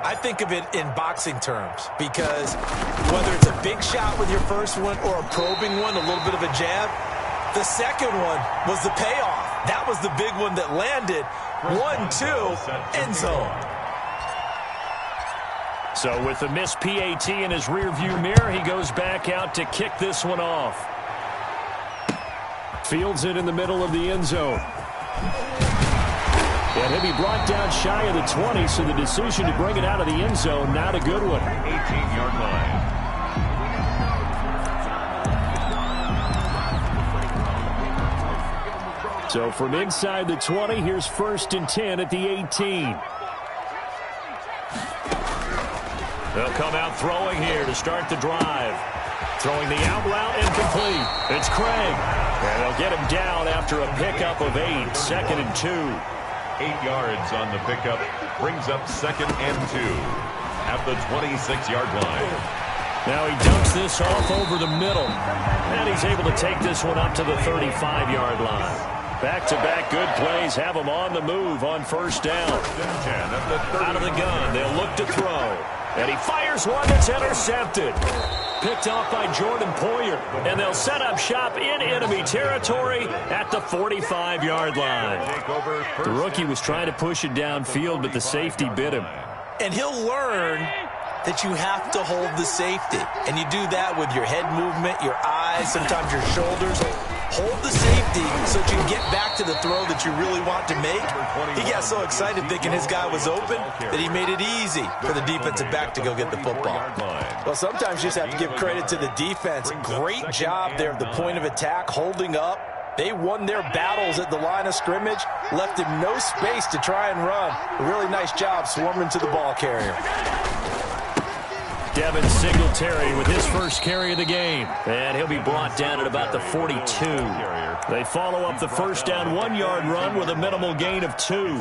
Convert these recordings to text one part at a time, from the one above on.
I think of it in boxing terms because whether it's a big shot with your first one or a probing one, a little bit of a jab, the second one was the payoff. That was the big one that landed. 1-2, end zone. So with the missed PAT in his rearview mirror, he goes back out to kick this one off. Fields it in the middle of the end zone. And he'll be brought down shy of the 20, so the decision to bring it out of the end zone, not a good one. 18-yard line. So from inside the 20, here's 1st and 10 at the 18. They'll come out throwing here to start the drive. Throwing the out route incomplete. It's Craig. And they'll get him down after a pickup of 8. 2nd and 2. 8 yards on the pickup. Brings up 2nd and 2 at the 26-yard line. Now he dumps this off over the middle. And he's able to take this one up to the 35-yard line. Back-to-back good plays have him on the move on 1st down. Out of the gun, they'll look to throw. And he fires one that's intercepted. Picked off by Jordan Poyer. And they'll set up shop in enemy territory at the 45-yard line. The rookie was trying to push it downfield, but the safety bit him. And he'll learn that you have to hold the safety. And you do that with your head movement, your eyes, sometimes your shoulders. Hold the safety so that you can get back to the throw that you really want to make. He got so excited thinking his guy was open that he made it easy for the defensive back to go get the football. Well, sometimes you just have to give credit to the defense. Great job there at the point of attack, holding up. They won their battles at the line of scrimmage, left him no space to try and run. A really nice job swarming to the ball carrier. Devin Singletary with his first carry of the game. And he'll be brought down at about the 42. They follow up the 1st down 1-yard run with a minimal gain of 2.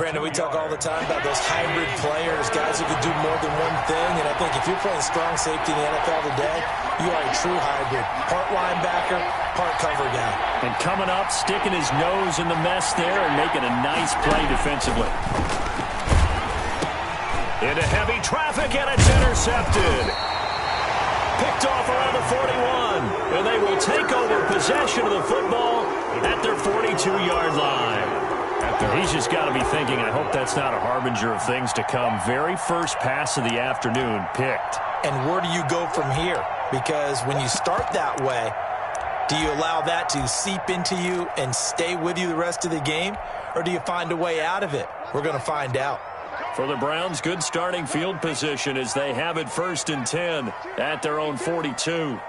Brandon, we talk all the time about those hybrid players, guys who can do more than one thing. And I think if you're playing strong safety in the NFL today, you are a true hybrid. Part linebacker, part cover guy. And coming up, sticking his nose in the mess there and making a nice play defensively. Into heavy traffic, and it's intercepted. Picked off around the 41. And they will take over possession of the football at their 42-yard line. He's just got to be thinking, I hope that's not a harbinger of things to come. Very first pass of the afternoon picked. And where do you go from here? Because when you start that way, do you allow that to seep into you and stay with you the rest of the game? Or do you find a way out of it? We're going to find out. For the Browns, good starting field position as they have it 1st and 10 at their own 42.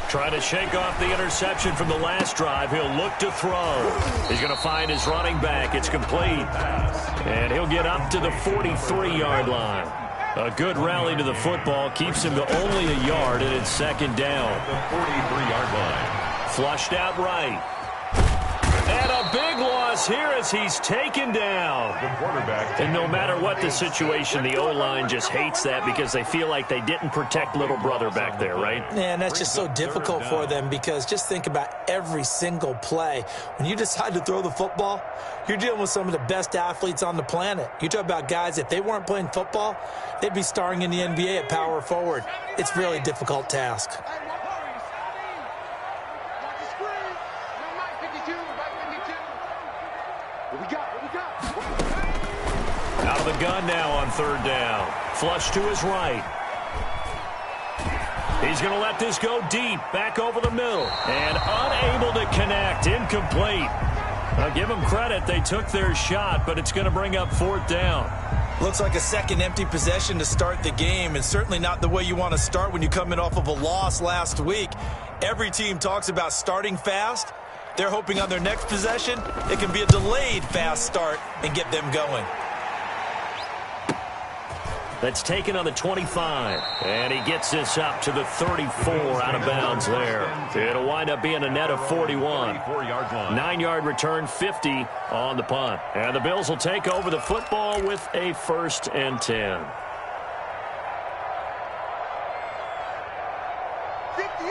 Trying to shake off the interception from the last drive. He'll look to throw. He's going to find his running back. It's complete. And he'll get up to the 43-yard line. A good rally to the football keeps him to only a yard, and it's 2nd down. The 43-yard line. Flushed out right. And a big loss here as he's taken down. The quarterback. And no matter what the situation, the O-line just hates that because they feel like they didn't protect little brother back there, right? Yeah, and that's just so difficult for them because just think about every single play. When you decide to throw the football, you're dealing with some of the best athletes on the planet. You talk about guys, if they weren't playing football, they'd be starring in the NBA at power forward. It's a really difficult task. Out of the gun now on 3rd down. Flush to his right. He's going to let this go deep, back over the middle. And unable to connect, incomplete. I'll give them credit, they took their shot, but it's going to bring up 4th down. Looks like a second empty possession to start the game, and certainly not the way you want to start when you come in off of a loss last week. Every team talks about starting fast. They're hoping on their next possession, it can be a delayed fast start and get them going. That's taken on the 25. And he gets this up to the 34 out of bounds there. It'll wind up being a net of 41. 9-yard return, 50 on the punt. And the Bills will take over the football with a 1st and 10.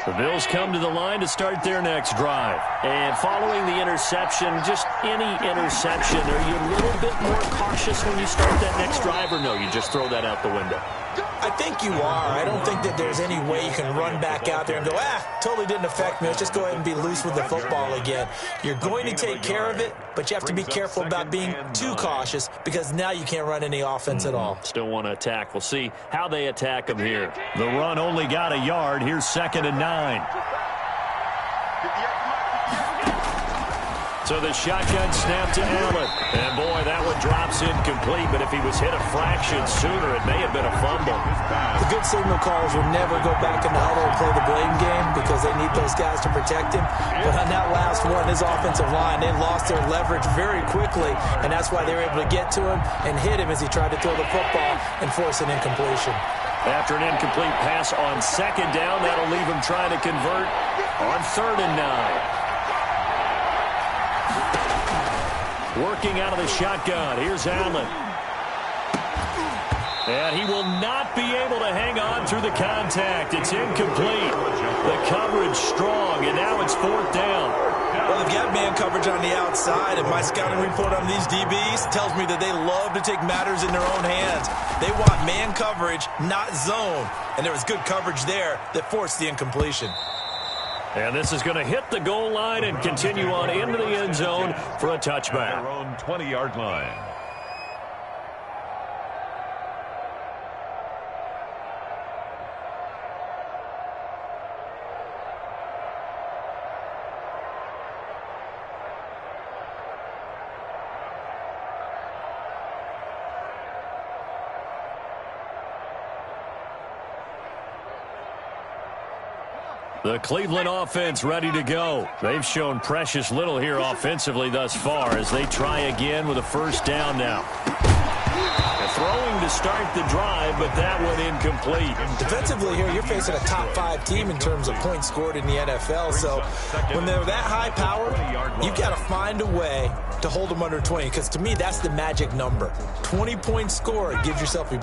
The Bills come to the line to start their next drive. And following the interception, just any interception, are you a little bit more cautious when you start that next drive, or no, you just throw that out the window? I think you are. I don't think that there's any way you can run back out there and go, totally didn't affect me. Let's just go ahead and be loose with the football again. You're going to take care of it, but you have to be careful about being too cautious because now you can't run any offense at all. Still want to attack. We'll see how they attack them here. The run only got a yard. Here's 2nd and 9. So the shotgun snap to Allen. And, boy, that one drops incomplete. But if he was hit a fraction sooner, it may have been a fumble. The good signal callers will never go back in the huddle and play the blame game because they need those guys to protect him. But on that last one, his offensive line, they lost their leverage very quickly. And that's why they were able to get to him and hit him as he tried to throw the football and force an incompletion. After an incomplete pass on 2nd down, that'll leave him trying to convert on 3rd and 9. Working out of the shotgun. Here's Allen. And he will not be able to hang on through the contact. It's incomplete. The coverage strong, and now it's 4th down. Well, they've got man coverage on the outside, and my scouting report on these DBs tells me that they love to take matters in their own hands. They want man coverage, not zone. And there was good coverage there that forced the incompletion. And this is going to hit the goal line and continue on into the end zone for a touchback. Their own 20-yard line. The Cleveland offense ready to go. They've shown precious little here offensively thus far as they try again with a 1st down now. They're throwing to start the drive, but that one incomplete. Defensively here, you're facing a top 5 team in terms of points scored in the NFL. So when they're that high powered, you've got to find a way to hold them under 20, because to me, that's the magic number. 20-point score, you give yourself your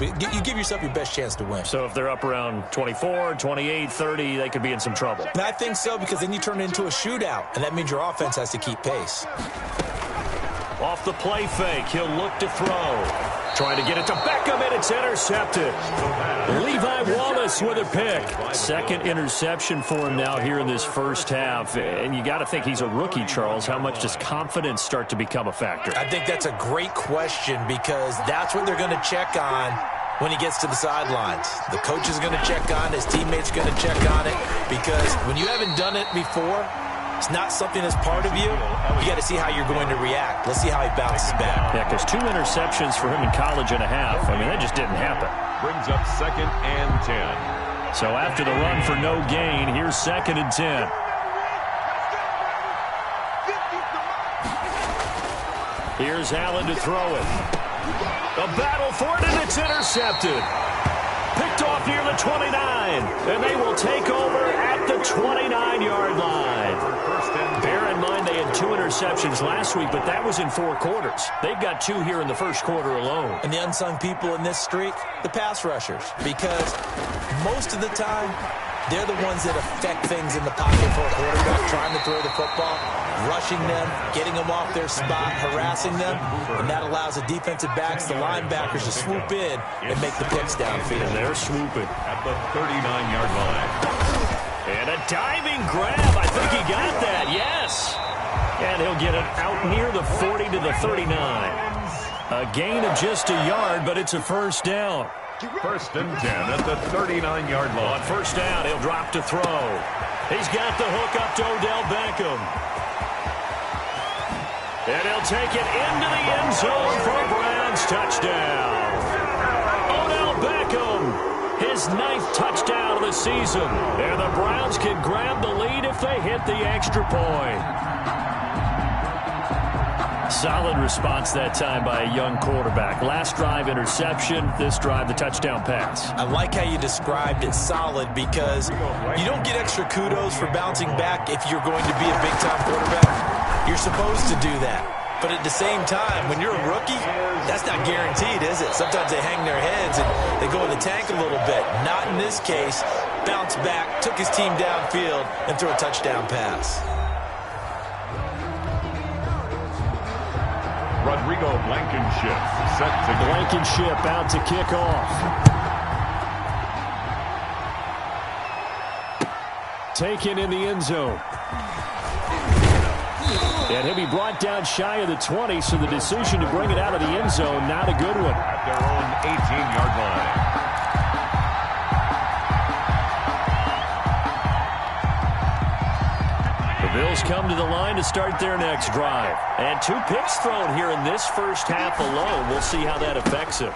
best chance to win. So if they're up around 24, 28, 30, they could be in some trouble. And I think so, because then you turn it into a shootout, and that means your offense has to keep pace. Off the play fake, he'll look to throw. Trying to get it to Beckham, and it's intercepted. Levi Wallace with a pick. 2nd interception for him now here in this 1st half. And you got to think he's a rookie, Charles. How much does confidence start to become a factor? I think that's a great question, because that's what they're going to check on when he gets to the sidelines. The coach is going to check on it. His teammates are going to check on it, because when you haven't done it before, it's not something that's part of you. You got to see how you're going to react. Let's see how he bounces back. Yeah, because 2 interceptions for him in college and a half. I mean, that just didn't happen. Brings up 2nd and 10. So after the run for no gain, here's 2nd and 10. Here's Allen to throw it. A battle for it, and it's intercepted. Picked off near the 29, and they will take over at the 29-yard line. Bear in mind they had 2 interceptions last week, but that was in 4 quarters. They've got 2 here in the 1st quarter alone. And the unsung people in this streak, the pass rushers, because most of the time, they're the ones that affect things in the pocket for a quarterback, trying to throw the football, rushing them, getting them off their spot, harassing them, and that allows the defensive backs, the linebackers, to swoop in and make the picks downfield. And they're swooping. At the 39-yard line. And a diving grab. I think he got that, yes. And he'll get it out near the 40 to the 39. A gain of just a yard, but it's a 1st down. 1st and 10 at the 39-yard line. On 1st down, he'll drop to throw. He's got the hook up to Odell Beckham. And he'll take it into the end zone for a Browns touchdown. Odell Beckham, his 9th touchdown of the season. And the Browns can grab the lead if they hit the extra point. Solid response that time by a young quarterback. Last drive, interception. This drive, the touchdown pass. I like how you described it solid, because you don't get extra kudos for bouncing back if you're going to be a big-time quarterback. You're supposed to do that. But at the same time, when you're a rookie, that's not guaranteed, is it? Sometimes they hang their heads and they go in the tank a little bit. Not in this case. bounced back, took his team downfield, and threw a touchdown pass. Rodrigo Blankenship set to Blankenship out to kick off. Taken in the end zone. And he'll be brought down shy of the 20, so the decision to bring it out of the end zone, not a good one. at their own 18-yard line. Bills come to the line to start their next drive. And 2 picks thrown here in this first half alone. We'll see how that affects him.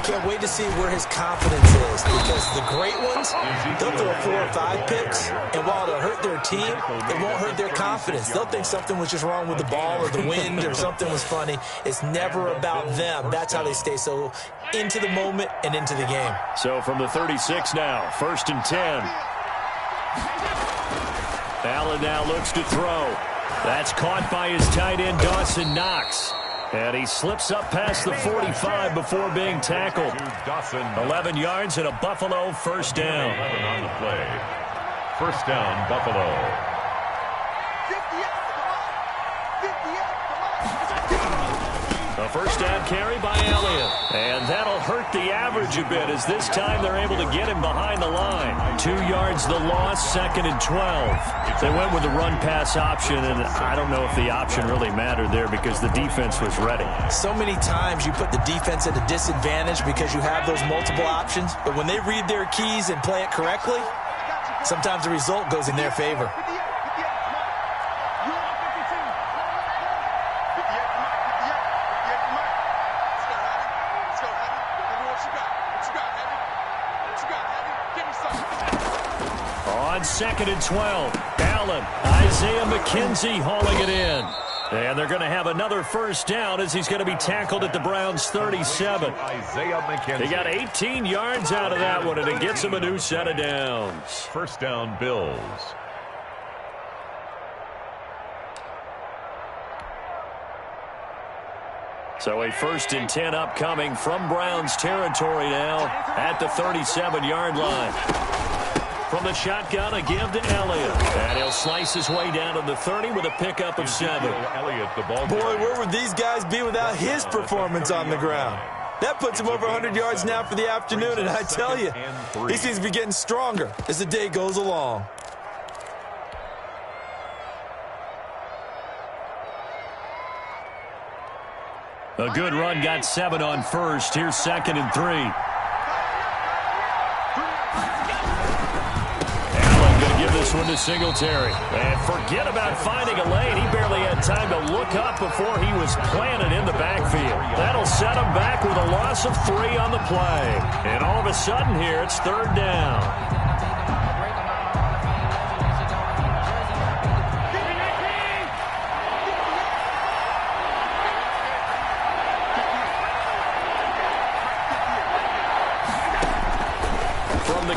Can't wait to see where his confidence is, because the great ones, they'll throw 4 or 5 picks, and while it'll hurt their team, it won't hurt their confidence. They'll think something was just wrong with the ball or the wind or something was funny. It's never about them. That's how they stay so into the moment and into the game. So from the 36 now, 1st and 10. Allen now looks to throw. That's caught by his tight end, Dawson Knox. And he slips up past the 45 before being tackled. 11 yards and a Buffalo first down. 11 on the play. First down, Buffalo. A first down carry by Elliott. And that'll hurt the average a bit, as this time they're able to get him behind the line. 2 yards the loss, 2nd and 12. They went with the run-pass option, and I don't know if the option really mattered there because the defense was ready. So many times you put the defense at a disadvantage because you have those multiple options, but when they read their keys and play it correctly, sometimes the result goes in their favor. On 2nd and 12, Allen, Isaiah McKenzie hauling it in. And they're going to have another first down as he's going to be tackled at the Browns' 37. Isaiah McKenzie. He got 18 yards out of that one, and it gets him a new set of downs. First down, Bills. So a 1st and 10 upcoming from Browns territory now at the 37-yard line. From the shotgun, a give to Elliott. And he'll slice his way down to the 30 with a pickup of 7. Elliott, the ball. Boy, where would these guys be without his performance on the ground? That puts him over 100 yards now for the afternoon, and I tell you, he seems to be getting stronger as the day goes along. A good run, got 7 on first. Here's 2nd and 3. Allen going to give this one to Singletary. And forget about finding a lane. He barely had time to look up before he was planted in the backfield. That'll set him back with a loss of 3 on the play. And all of a sudden here, it's 3rd down.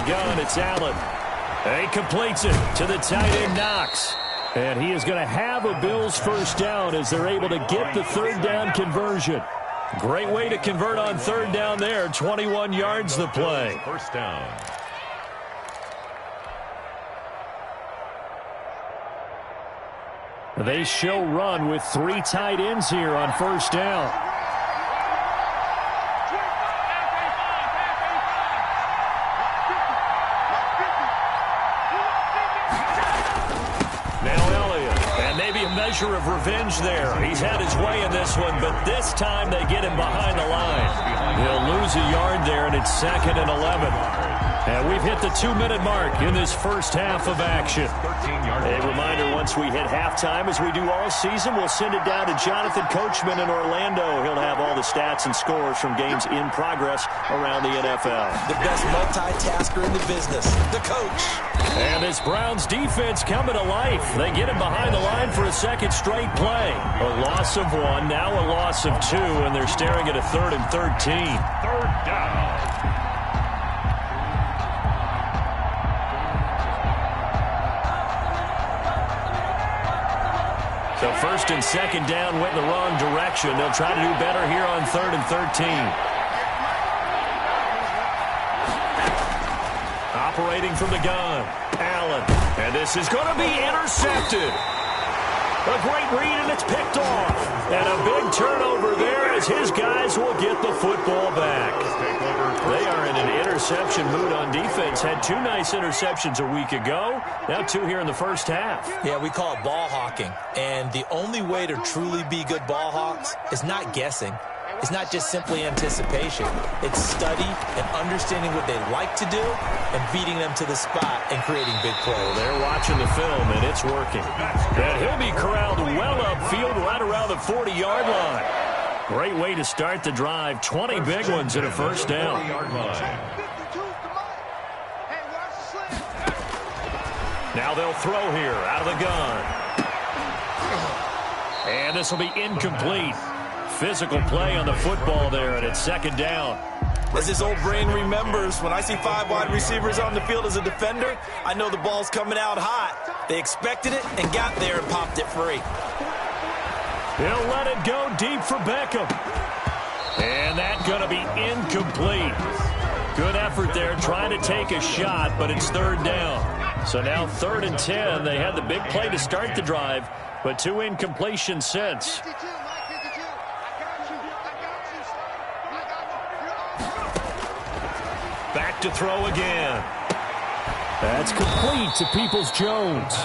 Gun, it's Allen. He completes it to the tight end, Knox. And he is going to have a Bills first down as they're able to get the 3rd down conversion. Great way to convert on 3rd down there. 21 yards the play. First down. They show run with 3 tight ends here on 1st down. Measure of revenge there. He's had his way in this one, but this time they get him behind the line. He'll lose a yard there, and it's 2nd and 11. And we've hit the 2-minute mark in this first half of action. A reminder, once we hit halftime, as we do all season, we'll send it down to Jonathan Coachman in Orlando. He'll have all the stats and scores from games in progress around the NFL. The best multitasker in the business, the coach. And this Browns defense coming to life. They get him behind the line for a 2nd straight play. A loss of 1, now a loss of 2, and they're staring at a 3rd and 13. 3rd down. So 1st and 2nd down went in the wrong direction. They'll try to do better here on 3rd and 13. Operating from the gun, Allen. And this is going to be intercepted. A great read, and it's picked off. And a big turnover there as his guys will get the football back. They are in an interception mood on defense. Had 2 nice interceptions a week ago. Now 2 here in the first half. Yeah, we call it ball hawking. And the only way to truly be good ball hawks is not guessing. It's not just simply anticipation. It's study and understanding what they like to do and beating them to the spot and creating big plays. Well, they're watching the film, and it's working. And he'll be corralled well upfield right around the 40-yard line. Great way to start the drive. 20 big ones in a first down. Now they'll throw here out of the gun. And this will be incomplete. Physical play on the football there, and it's second down. As his old brain remembers, when I see 5 wide receivers on the field as a defender, I know the ball's coming out hot. They expected it and got there and popped it free. He'll let it go deep for Beckham. And that's going to be incomplete. Good effort there trying to take a shot, but it's third down. So now 3rd and 10. They had the big play to start the drive, but 2 incompletions since. Back to throw again. That's complete to Peoples-Jones.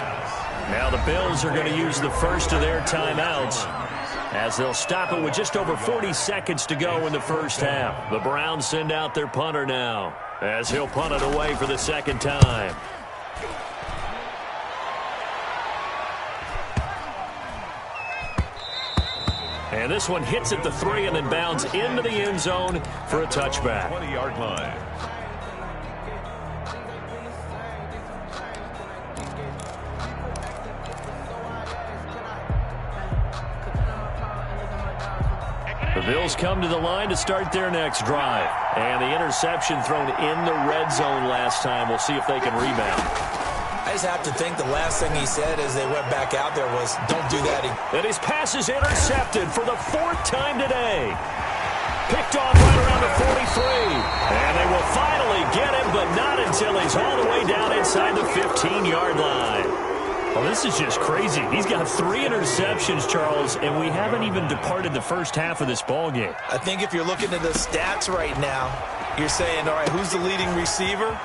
Now the Bills are going to use the first of their timeouts as they'll stop it with just over 40 seconds to go in the first half. The Browns send out their punter now as he'll punt it away for the second time. And this one hits at the 3 and then bounds into the end zone for a touchback. 20-yard line. The Bills come to the line to start their next drive. And the interception thrown in the red zone last time. We'll see if they can rebound. I just have to think the last thing he said as they went back out there was, don't do that again. And his pass is intercepted for the 4th time today. Picked off right around the 43. And they will finally get him, but not until he's all the way down inside the 15-yard line. Well, this is just crazy. He's got 3 interceptions, Charles, and we haven't even departed the first half of this ballgame. I think if you're looking at the stats right now, you're saying, all right, who's the leading receiver?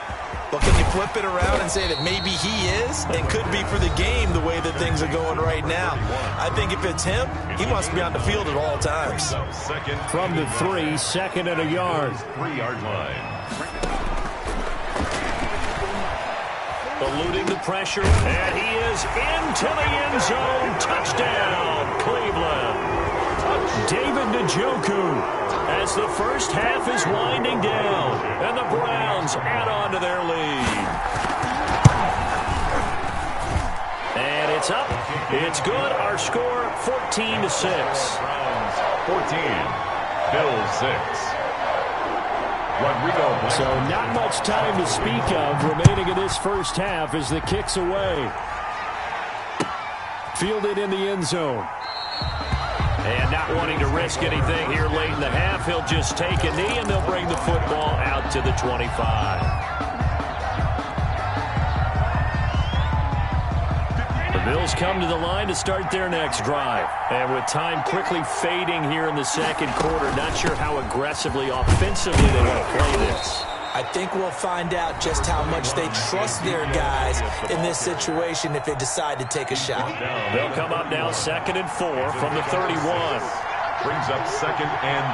Well, can you flip it around and say that maybe he is and could be for the game the way that things are going right now? I think if it's him, he must be on the field at all times. From the 3, 2nd and a yard. 3-yard line. Eluding the pressure, and he is into the end zone. Touchdown, Cleveland. David Njoku as the first half is winding down, and the Browns add on to their lead. And it's up. It's good. Our score, 14-6. Browns 14, Bills 6. Rodrigo. So not much time to speak of remaining in this first half as the kick's away. Fielded in the end zone. And not wanting to risk anything here late in the half, he'll just take a knee and they'll bring the football out to the 25. Bills come to the line to start their next drive. And with time quickly fading here in the second quarter, not sure how aggressively, offensively they want to play this. I think we'll find out just how much they trust their guys in this situation if they decide to take a shot. They'll come up now 2nd and 4 from the 31. Brings up 2nd and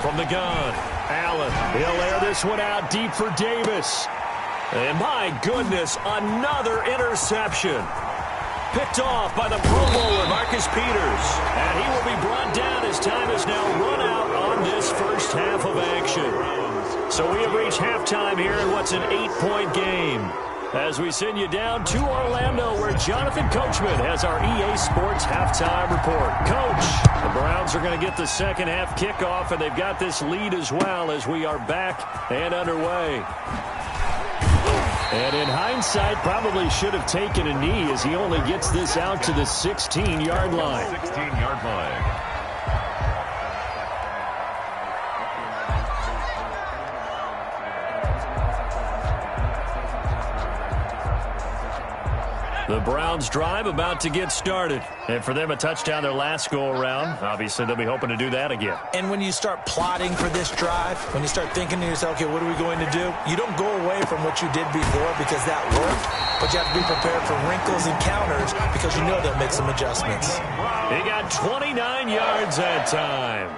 4. From the gun, Allen. He'll air this one out deep for Davis. And my goodness, another interception. Picked off by the Pro Bowler, Marcus Peters. And he will be brought down as time is now run out on this first half of action. So we have reached halftime here in what's an 8-point game. As we send you down to Orlando, where Jonathan Coachman has our EA Sports halftime report. Coach, the Browns are going to get the second half kickoff, and they've got this lead as well as we are back and underway. And in hindsight, probably should have taken a knee as he only gets this out to the 16-yard line. 16-yard line. The Browns drive about to get started. And for them, a touchdown their last go-around. Obviously, they'll be hoping to do that again. And when you start plotting for this drive, when you start thinking to yourself, okay, what are we going to do? You don't go away from what you did before because that worked, but you have to be prepared for wrinkles and counters because you know they'll make some adjustments. He got 29 yards that time.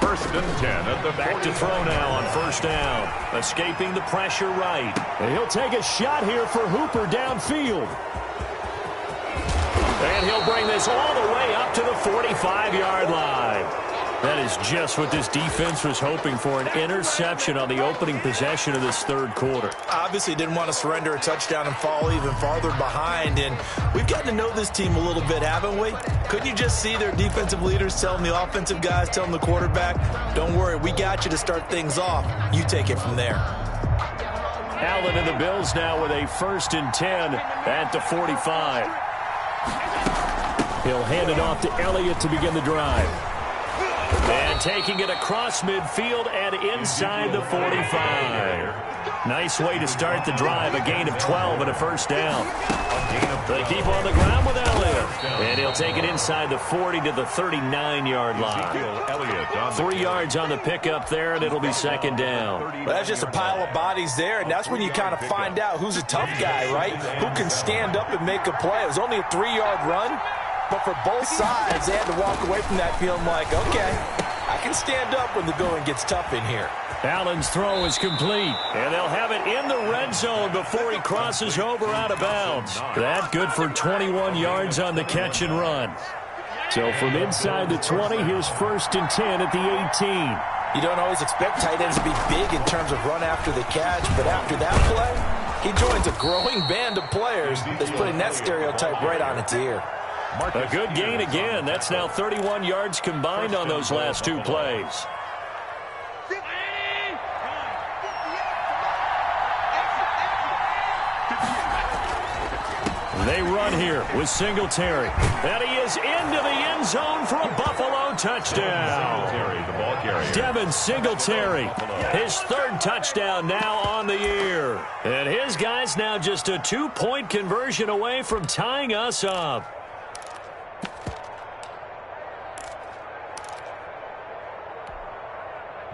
First and 10 at the Back to throw now on first down. Escaping the pressure right. And he'll take a shot here for Hooper downfield. And he'll bring this all the way up to the 45-yard line. That is just what this defense was hoping for, an interception on the opening possession of this third quarter. Obviously didn't want to surrender a touchdown and fall even farther behind, and we've gotten to know this team a little bit, haven't we? Couldn't you just see their defensive leaders telling the offensive guys, telling the quarterback, don't worry, we got you to start things off. You take it from there. Allen and the Bills now with a 1st and 10 at the 45. He'll hand it off to Elliott to begin the drive. And taking it across midfield and inside the 45. Nice way to start the drive, a gain of 12 and a first down. They keep on the ground with Elliott. And he'll take it inside the 40 to the 39-yard line. 3 yards on the pickup there, and it'll be second down. Well, that's just a pile of bodies there, and that's when you kind of find out who's a tough guy, right? Who can stand up and make a play. It was only a 3-yard run. But for both sides, they had to walk away from that feeling like, okay, I can stand up when the going gets tough in here. Allen's throw is complete, and they'll have it in the red zone before he crosses over out of bounds. That good for 21 yards on the catch and run. So from inside the 20, here's 1st and 10 at the 18. You don't always expect tight ends to be big in terms of run after the catch, but after that play, he joins a growing band of players that's putting that stereotype right on its ear. A good gain again. That's now 31 yards combined on those last 2 plays. They run here with Singletary. And he is into the end zone for a Buffalo touchdown. Devin Singletary, his 3rd touchdown now on the year. And his guys now just a 2-point conversion away from tying us up.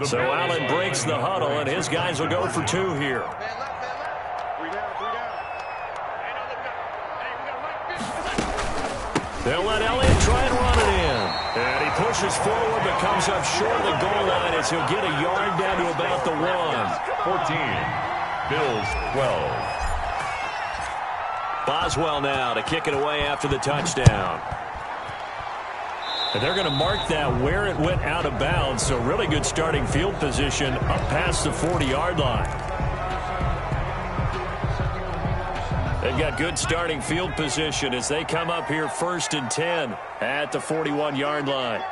So Allen breaks the huddle, and his guys will go for 2 here. They'll let Elliott try and run it in. And he pushes forward, but comes up short of the goal line as he'll get a yard down to about the 1. 14. Bills 12. Boswell now to kick it away after the touchdown. And they're going to mark that where it went out of bounds, so really good starting field position up past the 40-yard line. They've got good starting field position as they come up here 1st and 10 at the 41-yard line.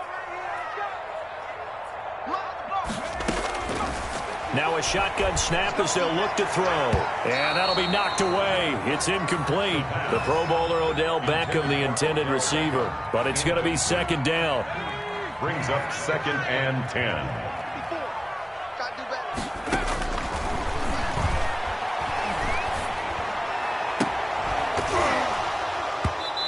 Now a shotgun snap as they'll look to throw. And that'll be knocked away. It's incomplete. The Pro Bowler Odell Beckham, the intended receiver. But it's going to be second down. Brings up 2nd and 10.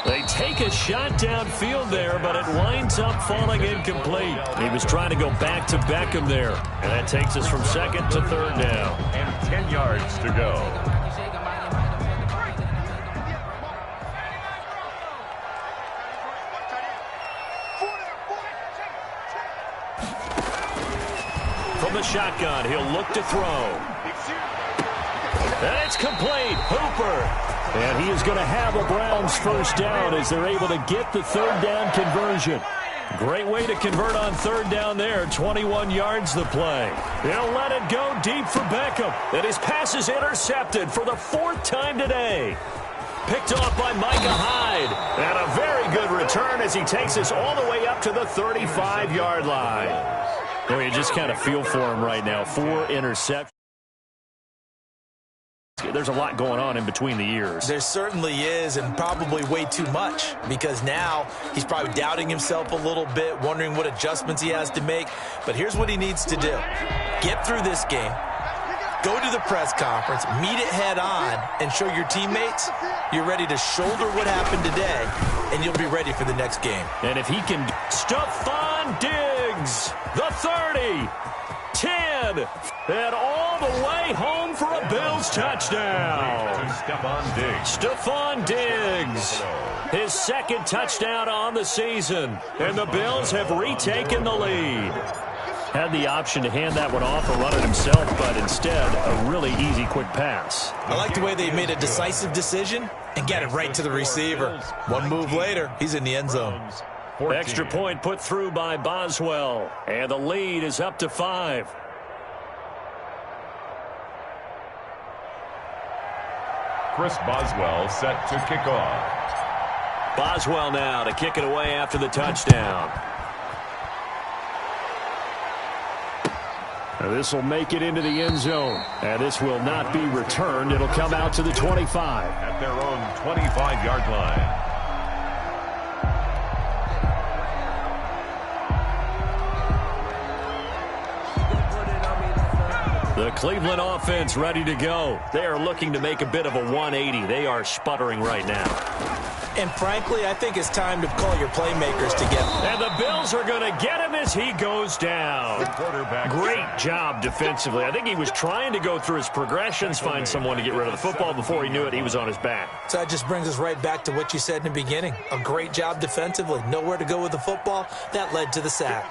They take a shot downfield there, but it winds up falling incomplete. He was trying to go back to Beckham there. And that takes us from 2nd to 3rd down. And 10 yards to go. From the shotgun, he'll look to throw. And it's complete. Hooper. And he is going to have a Browns first down as they're able to get the 3rd down conversion. Great way to convert on 3rd down there. 21 yards the play. They'll let it go deep for Beckham. And his pass is intercepted for the 4th time today. Picked off by Micah Hyde. And a very good return as he takes us all the way up to the 35-yard line. Well, you just kind of feel for him right now. 4 interceptions. There's a lot going on in between the years. There certainly is, and probably way too much, because now he's probably doubting himself a little bit, wondering what adjustments he has to make. But here's what he needs to do. Get through this game. Go to the press conference, meet it head on, and show your teammates you're ready to shoulder what happened today, and you'll be ready for the next game. And if he can... Stephon Diggs, the 30, 10, and all the way home for a Bills touchdown. Stephon Diggs, his second touchdown on the season, and the Bills have retaken the lead. Had the option to hand that one off or run it himself, but instead, a really easy, quick pass. I like the way they made a decisive decision and get it right to the receiver. One move later, he's in the end zone. 14. Extra point put through by Boswell, and the lead is up to 5. Chris Boswell set to kick off. Boswell now to kick it away after the touchdown. This will make it into the end zone. And this will not be returned. It'll come out to the 25. At their own 25-yard line. The Cleveland offense ready to go. They are looking to make a bit of a 180. They are sputtering right now. And frankly, I think it's time to call your playmakers together. And the Bills are going to get him as he goes down. Great job defensively. I think he was trying to go through his progressions, find someone to get rid of the football. Before he knew it, he was on his back. So that just brings us right back to what you said in the beginning. A great job defensively. Nowhere to go with the football. That led to the sack.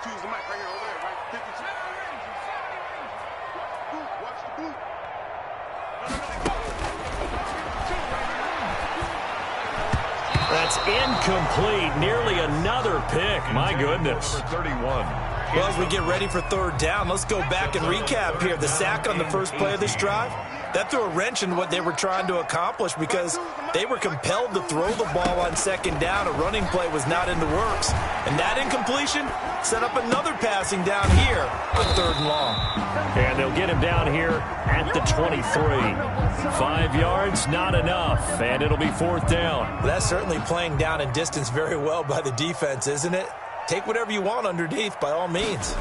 That's incomplete. Nearly another pick. My goodness. 31. Well, as we get ready for third down, let's go back and recap here. The sack on the first play of this drive, that threw a wrench in what they were trying to accomplish because they were compelled to throw the ball on second down. A running play was not in the works. And that incompletion set up another passing down here on third and long. And they'll get him down here at the 23. 5 yards, not enough. And it'll be fourth down. Well, that's certainly playing down and distance very well by the defense, isn't it? Take whatever you want underneath, by all means.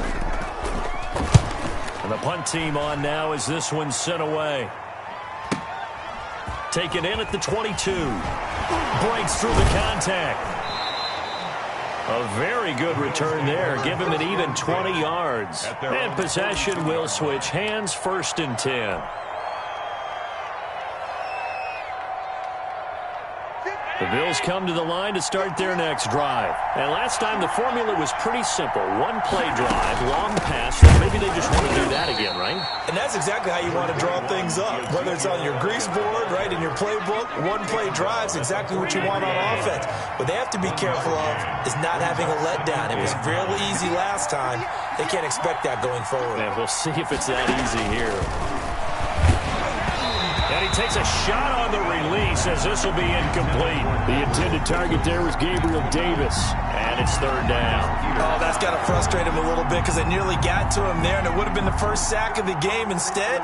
And the punt team on now as this one's sent away. Taken in at the 22. Breaks through the contact. A very good return there. Give him an even 20 yards. And possession will switch hands, 1st and 10. The Bills come to the line to start their next drive. And last time the formula was pretty simple. One play drive, long pass. Maybe they just want to do that again, right? And that's exactly how you want to draw things up. Whether it's on your grease board, right, in your playbook, one play drive's exactly what you want on offense. What they have to be careful of is not having a letdown. It was real easy last time. They can't expect that going forward. And we'll see if it's that easy here. And he takes a shot on the release as this will be incomplete. The intended target there was Gabriel Davis. And it's third down. Oh, that's got to frustrate him a little bit because they nearly got to him there, and it would have been the first sack of the game. Instead,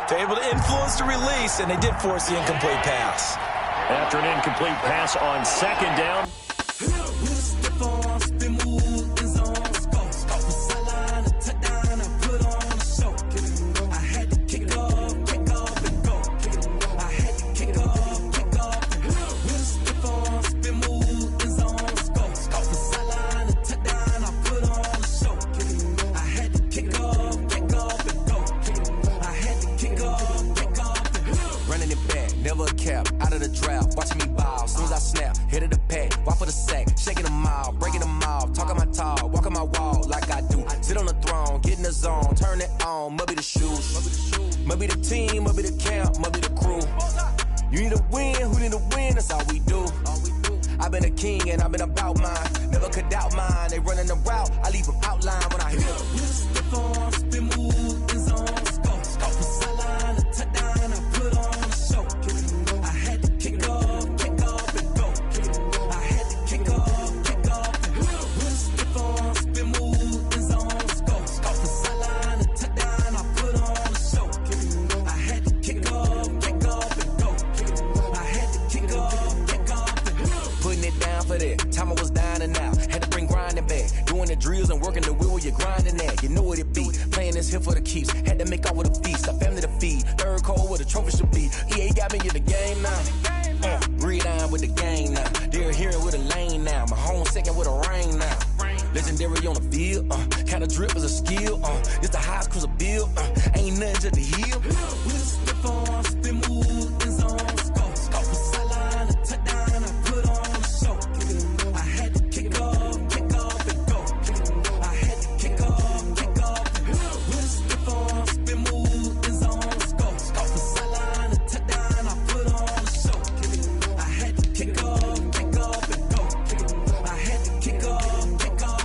they're able to influence the release, and they did force the incomplete pass. After an incomplete pass on second down. Drills and working the wheel, you're grinding know what it be. Playing this here for the keeps. Had to make out with a feast. A family to feed. Third cold where the trophy should be. EA got me in the game now. Read on with the game now. They're hearing with a lane now. My home second with a rain now. Legendary on the field. Kinda drip is a skill. It's the highest cruiser bill. Ain't nothing just to heal. We'll step on, spin move, and zone. Scope the sideline, a touchdown. I put on the show. I had to kick off and go. I had to kick off and go. We'll step on, spin move, and zone. Scope the sideline, a touchdown. I put on the show. I had to kick off and go. I had to kick off and go.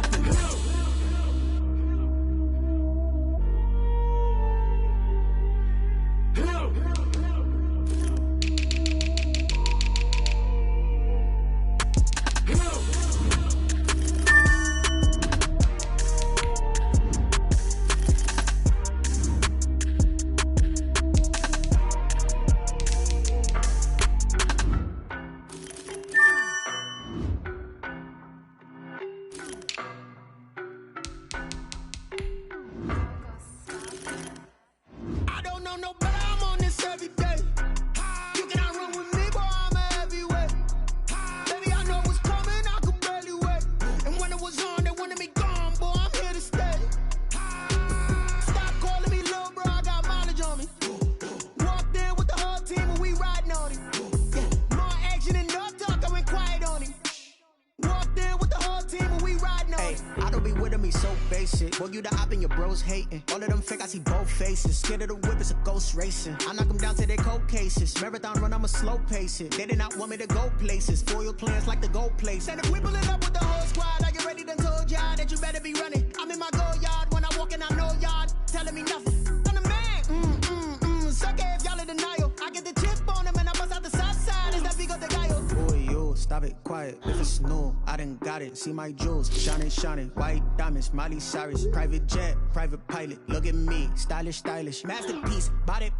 Boy, you the op and your bros hating. All of them fake, I see both faces. Scared of the whip, it's a ghost racing. I knock them down to their cold cases. Marathon run, I'ma slow pace it. They did not want me to go places. Foil plans like the go place. And if we pull it up with the whole squad, are you ready? Done told y'all that you better be running. I'm in my go yard. When I walk in, I know y'all telling me nothing. I'm the man. Suck it if y'all in denial. I get the chip on them and I bust out the south side. Is that Vigo the Gallo? Boy, yo, stop it, quiet. If it's new, I done got it. See my jewels, shining. White diamonds, Miley Cyrus. Private jet, private pilot. Look at me, stylish. Masterpiece, body,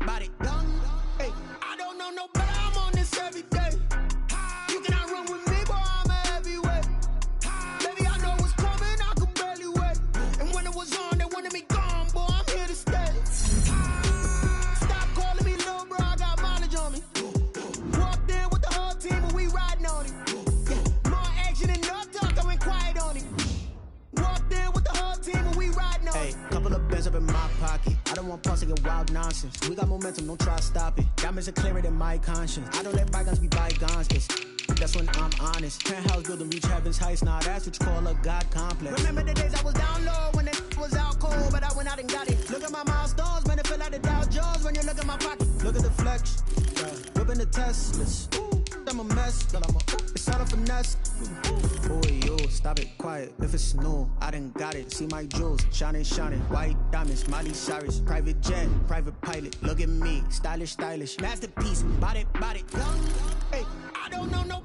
done. Hey, I don't know no better. I'm on this every day. You cannot run with me, boy. I'm a heavyweight. Baby, I know what's coming. I could barely wait. And when it was on, they wanted me gone, boy. I'm here to stay. Stop calling me little bro. I got mileage on me. Walked in with the whole team and we riding on it. Yeah, more action and no talk. I went quiet on it. Walked in with the whole team and we riding on it. Hey, couple of bands up in my pocket. I don't want pulse to get wild nonsense. We got momentum, don't try to stop it. Diamonds are clearer than my conscience. I don't let bygones be bygones, cause that's when I'm honest. Penthouse building, reach heaven's heights. Nah, that's what you call a God complex. Remember the days I was down low when it was out cold, but I went out and got it. Look at my milestones, man, it feel like the Dow Jones when you look at my pocket. Look at the flex, whipping the Teslas. I'm a mess, it's all a finesse. Boy, yo, stop it, quiet. If it's new, I done got it. See my jewels, shining. White diamonds, Miley Cyrus. Private jet, private pilot. Look at me, stylish. Masterpiece, body, young. Hey, I don't know no